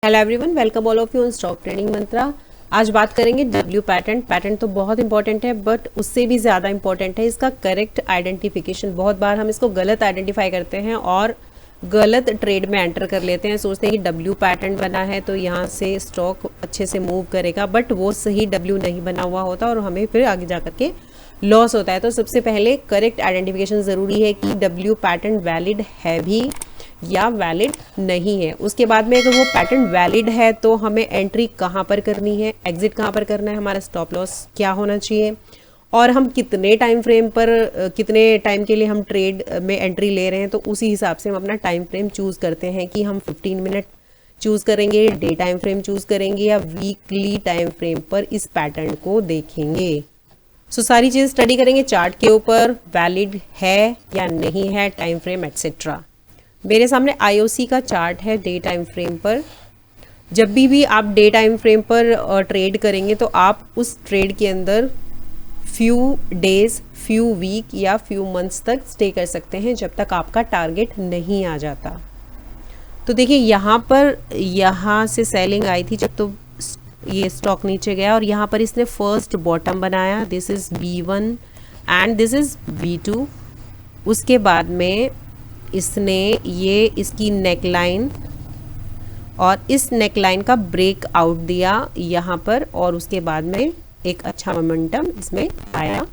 Hello everyone, welcome all of you on stock trading mantra. आज बात करेंगे W pattern तो बहुत इंपॉर्टेंट है, बट उससे भी ज़्यादा इंपॉर्टेंट है इसका करेक्ट आइडेंटिफिकेशन। बहुत बार हम इसको गलत आइडेंटिफाई करते हैं और गलत ट्रेड में एंटर कर लेते हैं। सोचते हैं कि डब्ल्यू पैटर्न बना है तो यहाँ से स्टॉक अच्छे से मूव करेगा, बट वो सही डब्ल्यू नहीं बना हुआ होता और हमें फिर आगे जा करके लॉस होता है। तो सबसे पहले करेक्ट आइडेंटिफिकेशन ज़रूरी है कि डब्ल्यू पैटर्न वैलिड है भी या वैलिड नहीं है। उसके बाद में अगर वो पैटर्न वैलिड है तो हमें एंट्री कहाँ पर करनी है, एग्जिट कहाँ पर करना है, हमारा स्टॉप लॉस क्या होना चाहिए और हम कितने टाइम फ्रेम पर कितने टाइम के लिए हम ट्रेड में एंट्री ले रहे हैं। तो उसी हिसाब से हम अपना टाइम फ्रेम चूज़ करते हैं कि हम 15 मिनट चूज़ करेंगे, डे टाइम फ्रेम चूज़ करेंगे या वीकली टाइम फ्रेम पर इस पैटर्न को देखेंगे। सो सारी चीज़ स्टडी करेंगे चार्ट के ऊपर, वैलिड है या नहीं है टाइम फ्रेम एक्सेट्रा। मेरे सामने आईओसी का चार्ट है डे टाइम फ्रेम पर। जब भी आप डे टाइम फ्रेम पर ट्रेड करेंगे तो आप उस ट्रेड के अंदर फ्यू डेज, फ्यू वीक या फ्यू मंथ्स तक स्टे कर सकते हैं जब तक आपका टारगेट नहीं आ जाता। तो देखिए यहाँ से सेलिंग आई थी जब तो ये स्टॉक नीचे गया और यहाँ पर इसने फर्स्ट बॉटम बनाया। This is B1 and this is B2। उसके बाद में इसने ये इसकी नेकलाइन और इस नेकलाइन का ब्रेक आउट दिया यहाँ पर और उसके बाद में एक अच्छा मोमेंटम इसमें आया।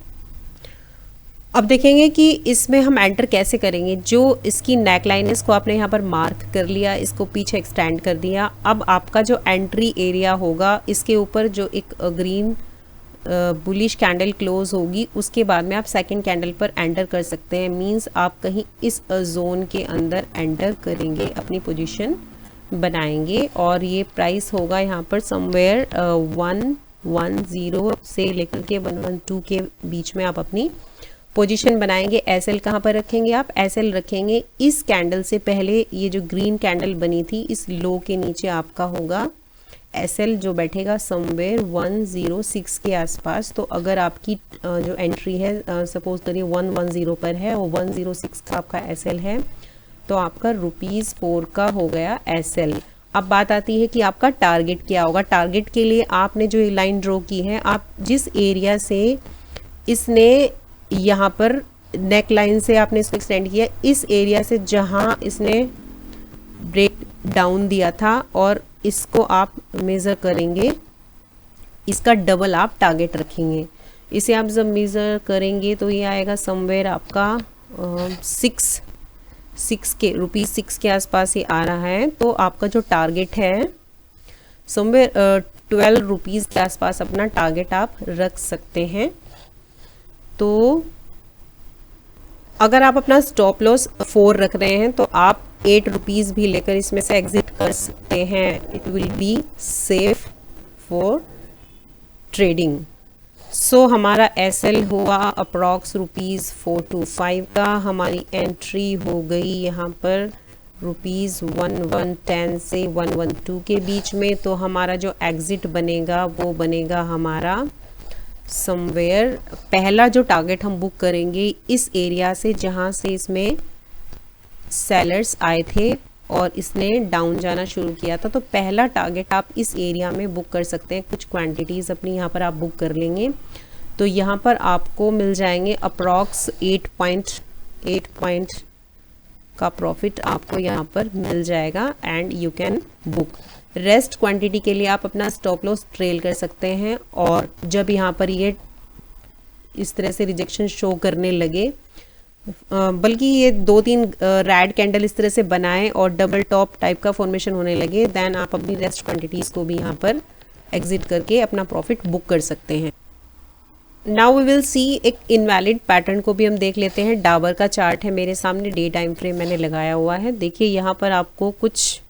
अब देखेंगे कि इसमें हम एंटर कैसे करेंगे। जो इसकी नेकलाइन है इसको आपने यहाँ पर मार्क कर लिया, इसको पीछे एक्सटेंड कर दिया। अब आपका जो एंट्री एरिया होगा इसके ऊपर जो एक ग्रीन बुलिश कैंडल क्लोज होगी, उसके बाद में आप सेकंड कैंडल पर एंटर कर सकते हैं। मींस आप कहीं इस जोन के अंदर एंटर करेंगे, अपनी पोजीशन बनाएंगे और ये प्राइस होगा यहाँ पर समवेयर 110 से लेकर के 112 के बीच में आप अपनी पोजीशन बनाएंगे। एसएल कहाँ पर रखेंगे आप? एसएल रखेंगे इस कैंडल से पहले। ये जो ग्रीन कैंडल बनी थी इस लो के नीचे आपका होगा एसएल जो बैठेगा समवेयर 106 के आसपास। तो अगर आपकी जो एंट्री है सपोज करिए 110 पर है और 106 का आपका एसएल है तो आपका ₹4 का हो गया एसएल। अब बात आती है कि आपका टारगेट क्या होगा। टारगेट के लिए आपने जो ये लाइन ड्रॉ की है, आप जिस एरिया से इसने यहाँ पर नेक लाइन से आपने इसको एक्सटेंड किया, इस एरिया से जहाँ इसने ब्रेक डाउन दिया था और इसको आप मेज़र करेंगे, इसका डबल आप टारगेट रखेंगे। इसे आप जब मेज़र करेंगे तो ये आएगा समवेयर आपका ₹6 के आसपास ये आ रहा है। तो आपका जो टारगेट है समवेयर ₹12 के आसपास अपना टारगेट आप रख सकते हैं। तो अगर आप अपना स्टॉप लॉस 4 रख रहे हैं तो आप ₹8 भी लेकर इसमें से एग्जिट कर सकते हैं। It will be safe for trading. So हमारा एसएल हुआ अप्रॉक्स ₹425 का। हमारी एंट्री हो गई यहाँ पर ₹1110 से 112 के बीच में। तो हमारा जो एग्जिट बनेगा वो बनेगा हमारा समवेयर, पहला जो टारगेट हम बुक करेंगे इस एरिया से जहाँ से इसमें सेलर्स आए थे और इसने डाउन जाना शुरू किया था। तो पहला टारगेट आप इस एरिया में बुक कर सकते हैं। कुछ क्वांटिटीज़ अपनी यहाँ पर आप बुक कर लेंगे तो यहाँ पर आपको मिल जाएंगे अप्रॉक्स 8 पॉइंट का प्रॉफिट आपको यहाँ पर मिल जाएगा and you can book. Rest quantity के लिए आप अपना स्टॉप लॉस ट्रेल कर सकते हैं और जब यहाँ पर ये इस तरह से रिजेक्शन शो करने लगे, बल्कि ये 2-3 रेड कैंडल इस तरह से बनाए और डबल टॉप टाइप का फॉर्मेशन होने लगे, देन आप अपनी रेस्ट क्वांटिटीज़ को भी यहाँ पर एग्जिट करके अपना प्रॉफिट बुक कर सकते हैं। नाउ वी विल सी एक इनवैलिड पैटर्न को भी हम देख लेते हैं। डाबर का चार्ट है मेरे सामने, डे टाइम फ्रेम मैंने लगाया हुआ है। देखिए यहाँ पर आपको कुछ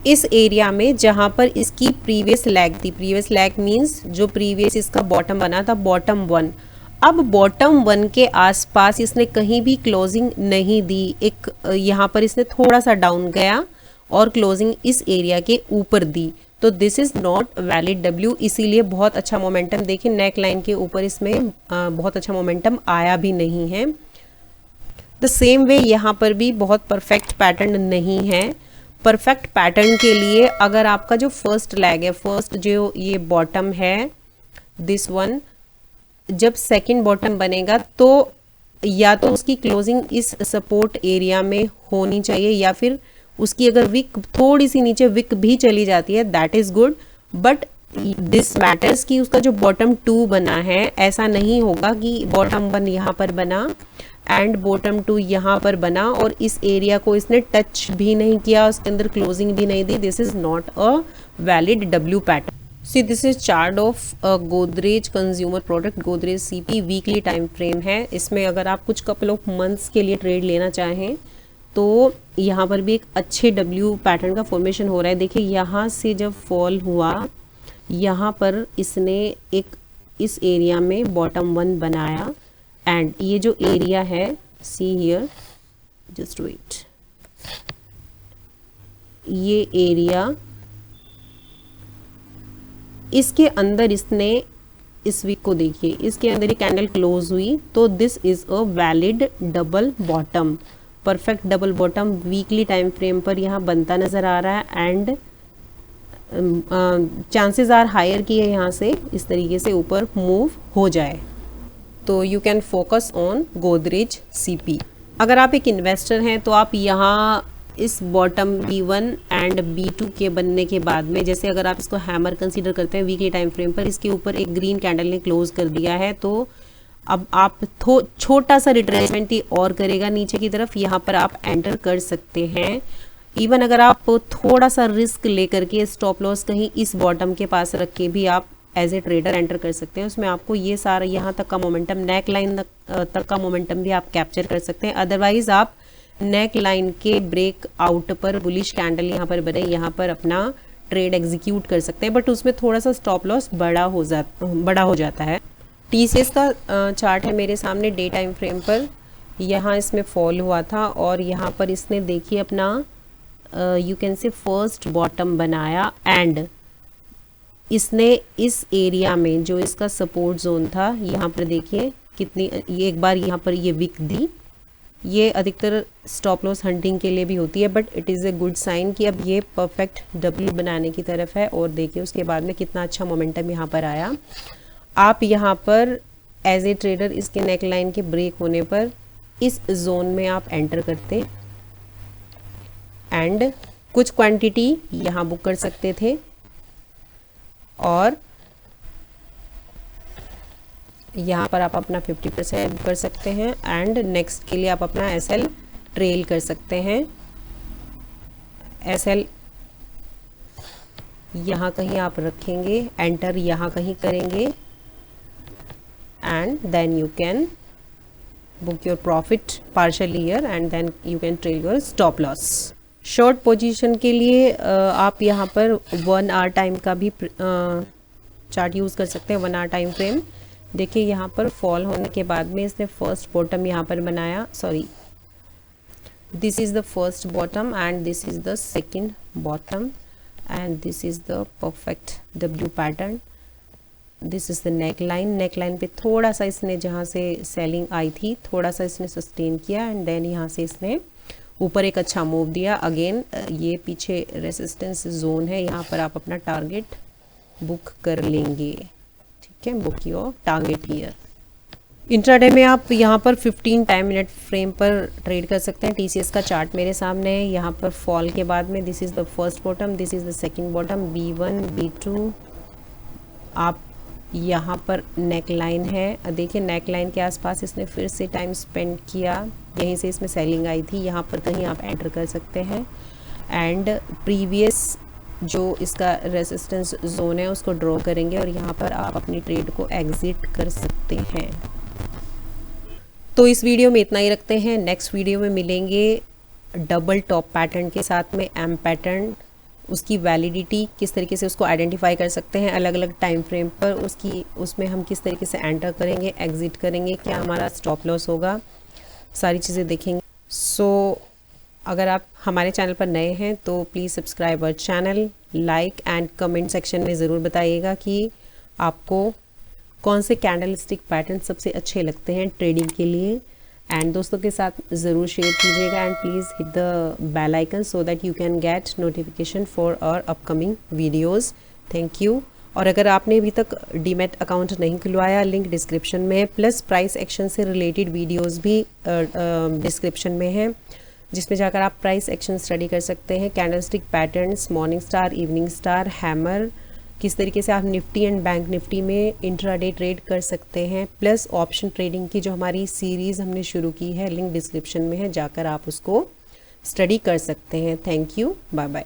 इस एरिया में जहाँ पर इसकी प्रीवियस लैग थी, प्रीवियस लैग मीन्स जो प्रीवियस इसका बॉटम बना था बॉटम 1, अब बॉटम 1 के आसपास इसने कहीं भी क्लोजिंग नहीं दी। एक यहाँ पर इसने थोड़ा सा डाउन गया और क्लोजिंग इस एरिया के ऊपर दी। तो this is not valid W, इसीलिए बहुत अच्छा मोमेंटम देखिए नेक लाइन के ऊपर इसमें बहुत अच्छा मोमेंटम आया भी नहीं है। द सेम वे यहाँ पर भी बहुत परफेक्ट पैटर्न नहीं है। परफेक्ट पैटर्न के लिए अगर आपका जो फर्स्ट लेग है, फर्स्ट जो ये बॉटम है दिस वन, जब सेकंड बॉटम बनेगा तो या तो उसकी क्लोजिंग इस सपोर्ट एरिया में होनी चाहिए, या फिर उसकी अगर विक थोड़ी सी नीचे विक भी चली जाती है that is good, but this matters कि उसका जो बॉटम 2 बना है ऐसा नहीं होगा कि बॉटम 1 यहाँ पर बना एंड बॉटम 2 यहाँ पर बना और इस एरिया को इसने टच भी नहीं किया, उसके अंदर क्लोजिंग भी नहीं दी. This is not a valid W pattern. See this is chart of Godrej consumer product, Godrej CP. Weekly time frame है. इसमें अगर आप कुछ कपल ऑफ मंथ्स के लिए ट्रेड लेना चाहें तो यहाँ पर भी एक अच्छे डब्ल्यू पैटर्न का फॉर्मेशन हो रहा है. देखिए यहाँ से जब फॉल हुआ, यहाँ पर इसने एक इस एरिया में बॉटम 1 बनाया एंड ये जो एरिया है सी हियर, जस्ट वेट, ये एरिया इसके अंदर इसने इस वीक को देखिए, इसके अंदर ये कैंडल क्लोज हुई तो this is a valid double bottom, perfect double bottom weekly time frame पर यहाँ बनता नजर आ रहा है एंड चांसेस आर हायर कि ये यहाँ से इस तरीके से ऊपर मूव हो जाए. तो you can focus on Godrej CP. अगर आप एक इन्वेस्टर हैं तो आप यहाँ इस बॉटम B1 एंड B2 के बनने के बाद में, जैसे अगर आप इसको हैमर कंसीडर करते हैं वीकली टाइम फ्रेम पर, इसके ऊपर एक ग्रीन कैंडल ने क्लोज कर दिया है तो अब आप छोटा सा रिट्रेसमेंट ही और करेगा नीचे की तरफ, यहाँ पर आप एंटर कर सकते हैं. इवन अगर आप थोड़ा सा रिस्क लेकर के स्टॉप लॉस कहीं इस बॉटम के पास रख के भी आप एज ए ट्रेडर एंटर कर सकते हैं. उसमें आपको ये सारा यहाँ तक का मोमेंटम, नेक लाइन तक का मोमेंटम भी आप कैप्चर कर सकते हैं. अदरवाइज आप नेक लाइन के ब्रेक आउट पर बुलिश कैंडल यहाँ पर बने, यहाँ पर अपना ट्रेड एग्जीक्यूट कर सकते हैं, बट उसमें थोड़ा सा स्टॉप लॉस बड़ा हो जाता है. TCS का चार्ट है मेरे सामने डे टाइम फ्रेम पर. यहाँ इसमें फॉल हुआ था और यहाँ पर इसने देखिए अपना you can say first bottom बनाया एंड इसने इस एरिया में जो इसका सपोर्ट जोन था, यहाँ पर देखिए कितनी, ये एक बार यहाँ पर ये विक दी. ये अधिकतर स्टॉप लॉस हंटिंग के लिए भी होती है, but it is a good sign कि अब ये परफेक्ट डब्ल्यू बनाने की तरफ है. और देखिए उसके बाद में कितना अच्छा मोमेंटम यहाँ पर आया. आप यहाँ पर एज ए ट्रेडर इसके नेक लाइन के ब्रेक होने पर इस जोन में आप एंटर करते एंड कुछ क्वांटिटी यहाँ बुक कर सकते थे और यहाँ पर आप अपना 50% कर सकते हैं एंड नेक्स्ट के लिए आप अपना SL ट्रेल कर सकते हैं. SL यहाँ कहीं आप रखेंगे, एंटर यहाँ कहीं करेंगे and then you can book your profit partially here and then you can trail your stop loss. Short position के लिए आप यहाँ पर 1 आवर टाइम का भी चार्ट यूज़ कर सकते हैं. 1 आवर टाइम फ्रेम. देखिए यहाँ पर फॉल होने के बाद में इसने फर्स्ट बॉटम यहाँ पर बनाया, sorry this is the first bottom and this is the second bottom and this is the perfect W pattern. This is the neck line. Neck line पे थोड़ा सा इसने जहाँ से सेलिंग आई थी थोड़ा सा इसने सस्टेन किया एंड देन यहाँ से इसने ऊपर एक अच्छा मूव दिया. अगेन ये पीछे रेसिस्टेंस जोन है, यहाँ पर आप अपना टारगेट बुक कर लेंगे. ठीक है, book your target here. Intraday में आप यहाँ पर 15 मिनट फ्रेम पर ट्रेड कर सकते हैं. TCS का चार्ट मेरे सामने है. यहाँ पर फॉल के बाद में this is the first bottom, this is the second bottom, B1 B2. आप यहाँ पर नेक लाइन है, देखिए नेक लाइन के आसपास इसने फिर से टाइम स्पेंड किया, यहीं से इसमें सेलिंग आई थी, यहाँ पर कहीं आप एंटर कर सकते हैं एंड प्रीवियस जो इसका रेजिस्टेंस जोन है उसको ड्रॉ करेंगे और यहाँ पर आप अपनी ट्रेड को एग्जिट कर सकते हैं. तो इस वीडियो में इतना ही रखते हैं. नेक्स्ट वीडियो में मिलेंगे डबल टॉप पैटर्न के साथ में एम पैटर्न, उसकी वैलिडिटी किस तरीके से उसको आइडेंटिफाई कर सकते हैं अलग अलग टाइम फ्रेम पर, उसमें हम किस तरीके से एंटर करेंगे, एग्जिट करेंगे, क्या हमारा स्टॉप लॉस होगा, सारी चीज़ें देखेंगे. सो अगर आप हमारे चैनल पर नए हैं तो please subscribe our channel, like and comment section में ज़रूर बताइएगा कि आपको कौन से कैंडलस्टिक पैटर्न सबसे अच्छे लगते हैं ट्रेडिंग के लिए. एंड दोस्तों के साथ ज़रूर शेयर कीजिएगा and please hit the bell icon so that you can get notification for our upcoming videos. Thank you. और अगर आपने अभी तक डीमैट अकाउंट नहीं खुलवाया, लिंक डिस्क्रिप्शन में है, प्लस प्राइस एक्शन से रिलेटेड वीडियोस भी डिस्क्रिप्शन में है, जिसमें जाकर आप प्राइस एक्शन स्टडी कर सकते हैं। Candlestick patterns, morning star, evening star, hammer, किस तरीके से आप निफ्टी एंड बैंक निफ्टी में इंट्राडे ट्रेड कर सकते हैं, प्लस ऑप्शन ट्रेडिंग की जो हमारी सीरीज़ हमने शुरू की है, लिंक डिस्क्रिप्शन में है, जाकर आप उसको स्टडी कर सकते हैं। Thank you, bye bye.